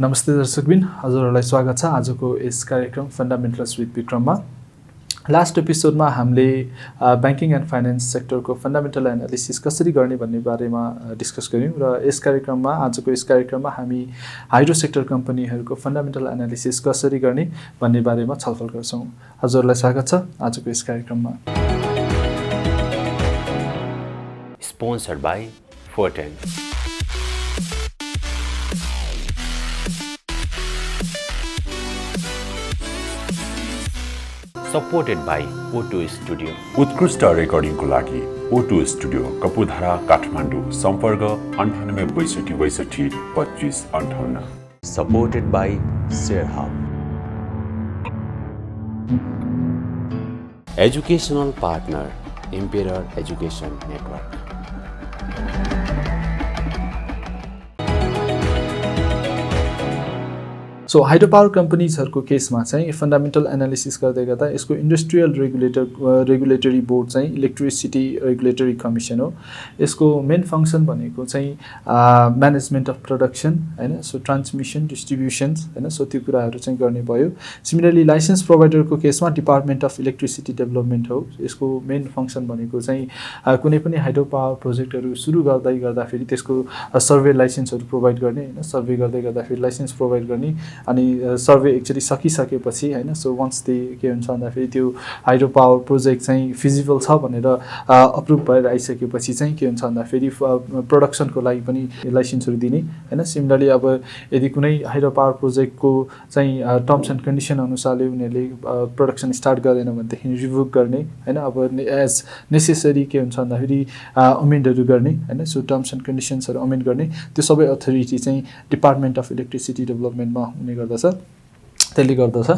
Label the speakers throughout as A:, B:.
A: नमस्ते दर्शकबिन, हजुरहरूलाई स्वागत छ आजको यस कार्यक्रम फन्डामेन्टल्स विथ विक्रममा। लास्ट एपिसोडमा हामीले बैंकिङ एन्ड फाइनान्स सेक्टरको फन्डामेन्टल एनालिसिस कसरी गर्ने भन्ने बारेमा डिस्कस गऱ्यौँ र आजको यस कार्यक्रममा हामी हाइड्रो सेक्टर कम्पनीहरूको फन्डामेन्टल एनालिसिस कसरी गर्ने भन्ने बारेमा छलफल गर्छौँ। हजुरहरूलाई स्वागत छ आजको यस कार्यक्रममा।
B: Sponsored by Forten. Supported by O2 Studio.
C: उत्कृष्ट रेकर्डिङको लागि O2 स्टुडियो कपुधारा काठमाडौँ सम्पर्क 9862622558।
B: Supported by ShareHub. Educational partner Emperor Education Network.
A: So hydropower कम्पनीजहरूको केसमा चाहिँ फन्डामेन्टल एनालिसिस गर्दै गर्दा यसको इन्डस्ट्रियल रेगुलेटरी बोर्ड चाहिँ इलेक्ट्रिसिटी रेगुलेटरी कमिसन हो। यसको मेन फङ्सन भनेको चाहिँ म्यानेजमेन्ट अफ प्रोडक्सन हैन, सो ट्रान्समिसन डिस्ट्रिब्युसन्स हैन, सो त्यो कुराहरू चाहिँ गर्ने भयो। सिमिलरली लाइसेन्स प्रोभाइडरको केसमा डिपार्टमेन्ट अफ इलेक्ट्रिसिटी डेभलपमेन्ट हो। यसको मेन फङ्सन भनेको चाहिँ कुनै पनि हाइड्रो पावर प्रोजेक्टहरू सुरु गर्दाखेरि त्यसको सर्वे लाइसेन्सहरू प्रोभाइड गर्ने हैन, सर्वे गर्दै गर्दाखेरि लाइसेन्स प्रोभाइड गर्ने अनि सर्वे एक्चुअली सकिसकेपछि हैन, सो वन्स के हुन्छ भन्दाखेरि त्यो हाइड्रो पावर प्रोजेक्ट चाहिँ फिजिबल छ भनेर अप्रुभ भएर आइसकेपछि चाहिँ के हुन्छ भन्दाखेरि प्रोडक्सनको लागि पनि लाइसेन्सहरू दिने हैन। सिमिलरली अब यदि कुनै हाइड्रो पावर प्रोजेक्टको चाहिँ टर्म्स एन्ड कन्डिसन अनुसारले उनीहरूले प्रोडक्सन स्टार्ट गरेन भनेदेखि रिभोक गर्ने हैन, अब एज नेसेसरी के हुन्छ भन्दाखेरि अमेन्डहरू गर्ने हैन, सो टर्म्स एन्ड कन्डिसन्सहरू अमेन्ड गर्ने त्यो सबै अथोरिटी चाहिँ डिपार्टमेन्ट अफ इलेक्ट्रिसिटी डेभलपमेन्टमा हुने गर्दछ। त्यसले गर्दछ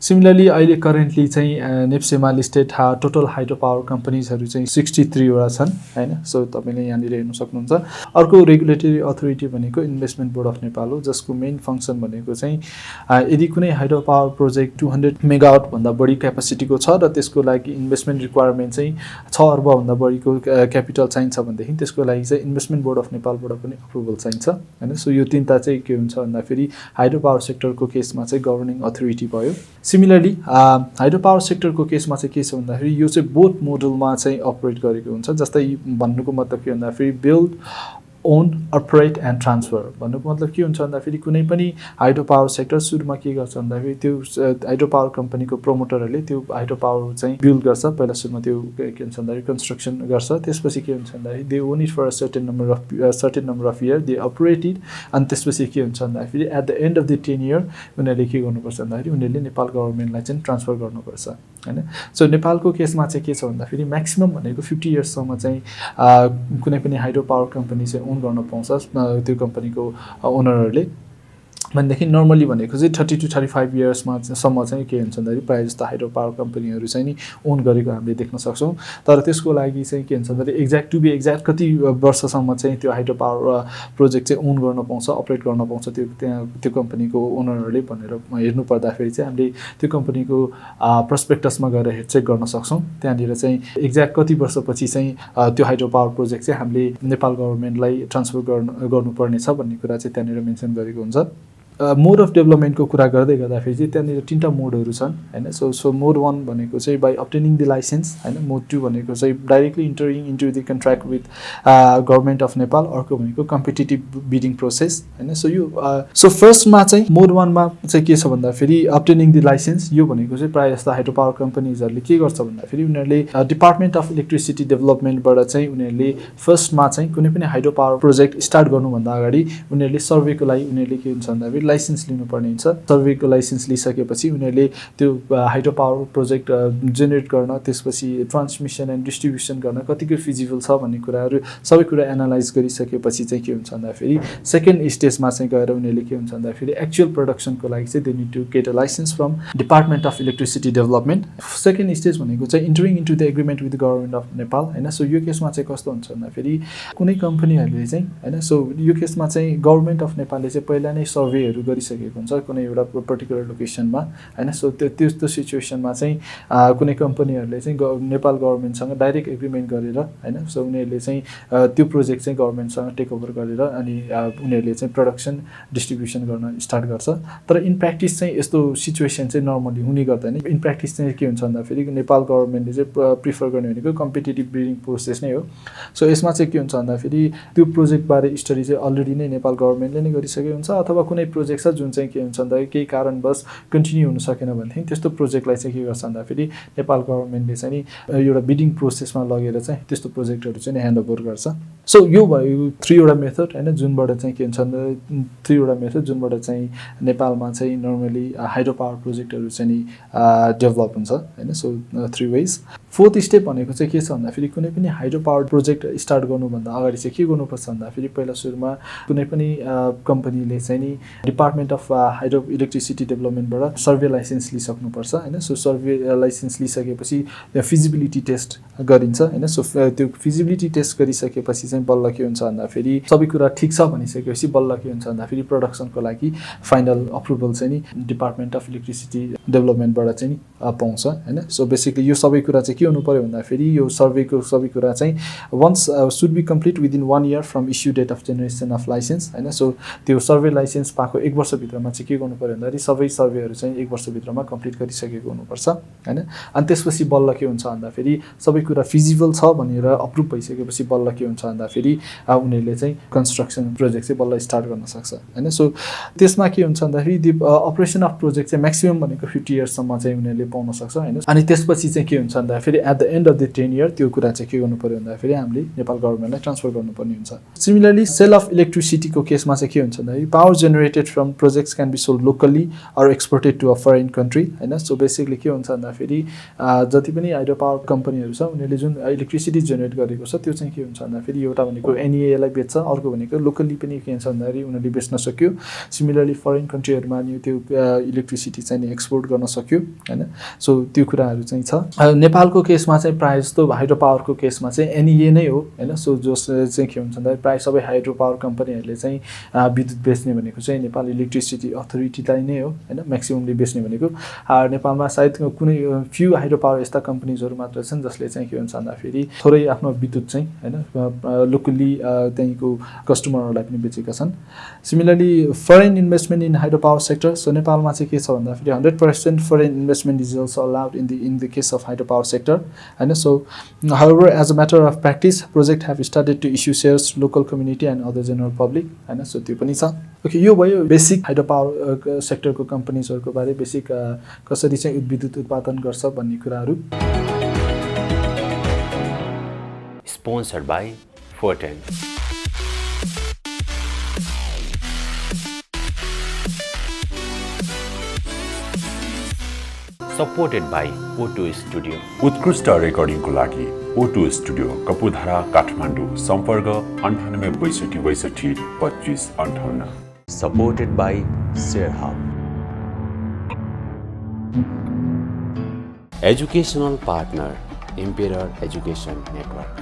A: सिमिलरली अहिले करेन्टली चाहिँ नेप्सेमा लिस्टेड टोटल हाइड्रो पावर कम्पनीजहरू चाहिँ 63 वटा छन् हैन, सो तपाईले यहाँनिर हेर्न सक्नुहुन्छ। अर्को रेगुलेटरी अथोरिटी भनेको इन्भेस्टमेन्ट बोर्ड अफ नेपाल हो, जसको मेन फङ्सन भनेको चाहिँ यदि कुनै हाइड्रो पावर प्रोजेक्ट 200 मेगावाट भन्दा बढी क्यापासिटीको छ र त्यसको लागि इन्भेस्टमेन्ट रिक्वायरमेन्ट चाहिँ 6 अर्ब भन्दा बढीको क्यापिटल चाहिन्छ भनेदेखि त्यसको लागि चाहिँ इन्भेस्टमेन्ट बोर्ड अफ नेपालबाट पनि अप्रुभल चाहिन्छ हैन। सो यो तीनटा चाहिँ के हुन्छ भन्दाखेरि हाइड्रो पावर सेक्टरको केसमा चाहिँ गभर्निङ अथोरिटी भयो। सिमिलरली हाइड्रो पावर सेक्टरको केसमा चाहिँ के छ भन्दाखेरि यो चाहिँ बोथ मोडलमा चाहिँ अपरेट गरेको हुन्छ। जस्तै भन्नुको मतलब के भन्दाखेरि build own operate and transfer भन्नुको मतलब के हुन्छ भन्दाखेरि कुनै पनि हाइड्रो पावर सेक्टर सुरुमा के गर्छ भन्दाखेरि त्यो हाइड्रो पावर कम्पनीको प्रमोटरहरूले त्यो हाइड्रो पावर चाहिँ बिल्ड गर्छ। पहिला सुरुमा त्यो के हुन्छ भन्दाखेरि कन्स्ट्रक्सन गर्छ, त्यसपछि के हुन्छ भन्दाखेरि they own it for a certain number of year they operate it, अनि त्यसपछि के हुन्छ भन्दाखेरि at the end of the 10 year उनीहरूले के गर्नुपर्छ भन्दाखेरि उनीहरूले नेपाल गभर्मेन्टलाई चाहिँ ट्रान्सफर गर्नुपर्छ हैन। सो नेपालको केसमा चाहिँ के छ भन्दाखेरि म्याक्सिमम भनेको 50 इयर्ससम्म चाहिँ कुनै पनि हाइड्रो पावर कम्पनी चाहिँ ओन गर्न पाउँछ त्यो कम्पनीको ओनरहरूले भनेदेखि नर्मली भनेको चाहिँ 30 to 35 इयर्समा सम्म चाहिँ के हुन्छ भन्दाखेरि प्रायः जस्तो हाइड्रो पावर कम्पनीहरू चाहिँ नि ओन गरेको हामीले देख्न सक्छौँ। तर त्यसको लागि चाहिँ के हुन्छ भन्दाखेरि एक्ज्याक्ट कति वर्षसम्म चाहिँ त्यो हाइड्रो पावर प्रोजेक्ट चाहिँ ओन गर्न पाउँछ, अपरेट गर्न पाउँछ त्यो कम्पनीको ओनरहरूले भनेर हेर्नु पर्दाखेरि चाहिँ हामीले त्यो कम्पनीको प्रस्पेक्टसमा गएर चेक गर्न सक्छौँ। त्यहाँनिर चाहिँ एक्ज्याक्ट कति वर्षपछि चाहिँ त्यो हाइड्रो पावर प्रोजेक्ट चाहिँ हामीले नेपाल गभर्मेन्टलाई ट्रान्सफर गर्नुपर्नेछ भन्ने कुरा चाहिँ त्यहाँनिर मेन्सन गरेको हुन्छ। मोड अफ डेभलपमेन्टको कुरा गर्दै गर्दाखेरि चाहिँ त्यहाँनिर 3टा मोडहरू छन् हैन। सो मोड 1 भनेको चाहिँ बाई अब्टेनिङ द लाइसेन्स हैन, मोड 2 भनेको चाहिँ directly entering into the contract with government of Nepal, अर्को भनेको कम्पिटिटिभ बिडिङ प्रोसेस हैन। सो यो सो फर्स्टमा चाहिँ मोड 1 मा चाहिँ के छ भन्दाखेरि अब्टेनिङ द लाइसेन्स, यो भनेको चाहिँ प्रायः जस्तो हाइड्रो पावर कम्पनीजहरूले के गर्छ भन्दाखेरि उनीहरूले डिपार्टमेन्ट अफ इलेक्ट्रिसिटी डेभलपमेन्टबाट चाहिँ उनीहरूले फर्स्टमा चाहिँ कुनै पनि हाइड्रो पावर प्रोजेक्ट स्टार्ट गर्नुभन्दा अगाडि उनीहरूले सर्वेको लागि उनीहरूले के हुन्छ भन्दाखेरि लाइसेन्स लिनुपर्ने हुन्छ। सर्वेको लाइसेन्स लिइसकेपछि उनीहरूले त्यो हाइड्रो पावर प्रोजेक्ट जेनेरेट गर्न, त्यसपछि ट्रान्समिसन एन्ड डिस्ट्रिब्युसन गर्न कतिको फिजिबल छ भन्ने कुराहरू सबै कुरा एनालाइज गरिसकेपछि चाहिँ के हुन्छ भन्दाखेरि सेकेन्ड स्टेजमा चाहिँ गएर उनीहरूले के हुन्छ भन्दाखेरि एक्चुअल प्रोडक्सनको लागि चाहिँ they need to get a license from department of electricity development. Second stage भनेको चाहिँ entering into the agreement with government of Nepal हैन। सो यो केसमा चाहिँ कस्तो हुन्छ भन्दाखेरि कुनै कम्पनीहरूले चाहिँ हैन, सो यो केसमा चाहिँ गभर्मेन्ट अफ नेपालले चाहिँ पहिला नै सर्वेहरू कम्पनीहरू गरिसकेको हुन्छ कुनै एउटा पर्टिकुलर लोकेसनमा हैन सो त्यस्तो सिचुएसनमा चाहिँ कुनै कम्पनीहरूले चाहिँ नेपाल गभर्नमेन्टसँग डाइरेक्ट एग्रिमेन्ट गरेर हैन सो उनीहरूले चाहिँ त्यो प्रोजेक्ट चाहिँ गभर्नमेन्टसँग टेक ओभर गरेर अनि उनीहरूले चाहिँ प्रोडक्सन डिस्ट्रिब्युसन गर्न स्टार्ट गर्छ तर इन प्र्याक्टिस चाहिँ यस्तो सिचुएसन चाहिँ नर्मली हुने गर्दैन इन प्र्याक्टिस चाहिँ के हुन्छ भन्दाखेरि नेपाल गभर्नमेन्टले चाहिँ प्रिफर गर्ने भनेको कम्पिटिटिभ बिडिङ प्रोसेस नै हो सो यसमा चाहिँ के हुन्छ भन्दाखेरि त्यो प्रोजेक्टबारे स्टडी चाहिँ अलरेडी नै नेपाल गभर्नमेन्टले नै गरिसकेको हुन्छ अथवा कुनै प्रोजेक्ट छ जुन चाहिँ के हुन्छ भन्दाखेरि केही कारणवश कन्टिन्यू हुन सकेन भनेदेखि त्यस्तो प्रोजेक्टलाई चाहिँ के गर्छ भन्दाखेरि नेपाल गभर्नमेन्टले चाहिँ नि एउटा बिडिङ प्रोसेसमा लगेर चाहिँ त्यस्तो प्रोजेक्टहरू चाहिँ ह्यान्डओभर गर्छ सो यो भयो 3 वटा मेथड हैन जुनबाट चाहिँ के हुन्छ भन्दा 3 वटा मेथड जुनबाट चाहिँ नेपालमा चाहिँ नर्मली हाइड्रो पावर प्रोजेक्टहरू चाहिँ नि डेभलप हुन्छ हैन सो 3 वेज फोर्थ स्टेप भनेको चाहिँ के छ भन्दाखेरि कुनै पनि हाइड्रो पावर प्रोजेक्ट स्टार्ट गर्नुभन्दा अगाडि चाहिँ के गर्नुपर्छ भन्दाखेरि पहिला सुरुमा कुनै पनि कम्पनीले चाहिँ नि डिपार्टमेन्ट अफ हाइड्रो इलेक्ट्रिसिटी डेभलपमेन्टबाट सर्वे लाइसेन्स लिइसक्नुपर्छ हैन सो सर्वे लाइसेन्स लिइसकेपछि फिजिबिलिटी टेस्ट गरिन्छ हैन सो त्यो फिजिबिलिटी टेस्ट गरिसकेपछि चाहिँ बल्ल के हुन्छ भन्दाखेरि सबै कुरा ठिक छ भनिसकेपछि बल्ल के हुन्छ भन्दाखेरि प्रोडक्सनको लागि फाइनल अप्रुभल चाहिँ नि डिपार्टमेन्ट अफ इलेक्ट्रिसिटी डेभलपमेन्टबाट चाहिँ पाउँछ हैन सो बेसिकली यो सबै कुरा चाहिँ के हुनु पर्यो भन्दाखेरि यो सर्वेको सबै कुरा चाहिँ once should be complete within 1 year from issue date of generation of license हैन सो त्यो सर्वे लाइसेन्स पाएको 1 वर्षभित्रमा चाहिँ के गर्नु पर्यो भन्दाखेरि सबै सर्वेहरू चाहिँ 1 वर्षभित्रमा कम्प्लिट गरिसकेको हुनुपर्छ हैन अनि त्यसपछि बल्ल के हुन्छ भन्दाखेरि सबै कुरा फिजिबल छ भनेर अप्रुभ भइसकेपछि बल्ल के हुन्छ भन्दाखेरि उनीहरूले चाहिँ कन्स्ट्रक्सन प्रोजेक्ट चाहिँ बल्ल स्टार्ट गर्न सक्छ हैन सो त्यसमा के हुन्छ भन्दाखेरि अपरेसन अफ प्रोजेक्ट चाहिँ म्याक्सिमम भनेको 50 इयर्ससम्म चाहिँ उनीहरूले पाउन सक्छ हैन अनि त्यसपछि चाहिँ के हुन्छ भन्दाखेरि at the end of the 10 year त्यो कुरा चाहिँ के गर्नु पर्यो भन्दाखेरि हामीले नेपाल गभर्नमेन्टलाई ट्रान्सफर गर्नुपर्ने हुन्छ सिमिलरली सेल अफ इलेक्ट्रिसिटीको केसमा चाहिँ के हुन्छ भन्दाखेरि power generated from projects can be sold locally or exported to a foreign country हैन सो बेसिकली के हुन्छ भन्दाखेरि जति पनि हाइड्रो पावर कम्पनीहरू छ उनीहरूले जुन इलेक्ट्रिसिटी जेनेरेट गरेको छ त्यो चाहिँ के हुन्छ भन्दाखेरि एउटा भनेको एनईएलाई बेच्छ अर्को भनेको लोकली पनि के हुन्छ भन्दाखेरि उनीहरूले बेच्न सक्यो सिमिलरली फरेन कन्ट्रीहरूमा अनि त्यो इलेक्ट्रिसिटी चाहिँ एक्सपोर्ट गर्न सक्यो हैन सो त्यो कुराहरू चाहिँ छ नेपालको केसमा चाहिँ प्रायः जस्तो हाइड्रो पावरको केसमा चाहिँ एनईए नै हो हैन सो जस चाहिँ के हुन्छ भन्दाखेरि प्रायः सबै हाइड्रो पावर कम्पनीहरूले चाहिँ विद्युत बेच्ने भनेको चाहिँ नेपाल इलेक्ट्रिसिटी अथोरिटीलाई नै हो हैन म्याक्सिममले बेच्ने भनेको नेपालमा सायद कुनै फ्यु हाइड्रो पावर यस्ता कम्पनीजहरू मात्र छन् जसले चाहिँ के हुन्छ भन्दाखेरि थोरै आफ्नो विद्युत चाहिँ हैन लोकली त्यहीँको कस्टमरहरूलाई पनि बेचेका छन् similarly foreign investment in hydro power sector so नेपालमा चाहिँ के छ भन्दाखेरि 100% foreign investment is also allowed in the case of hydro power sector हैन so however as a matter of practice project have started to issue shares local community and other general public हैन so त्यो पनि छ okay यो भयो basic hydro power सेक्टरको कम्पनीजहरूको बारे बेसिक कसरी चाहिँ विद्युत उत्पादन गर्छ भन्ने कुराहरू
B: Sponsored by Forten. Supported by O2 Studio.
C: उत्कृष्ट रेकर्डिङको लागि O2 स्टुडियो कपुधारा काठमाडौँ सम्पर्क 9862622558
B: Supported by ShareHub. Educational partner Embedding Education Network.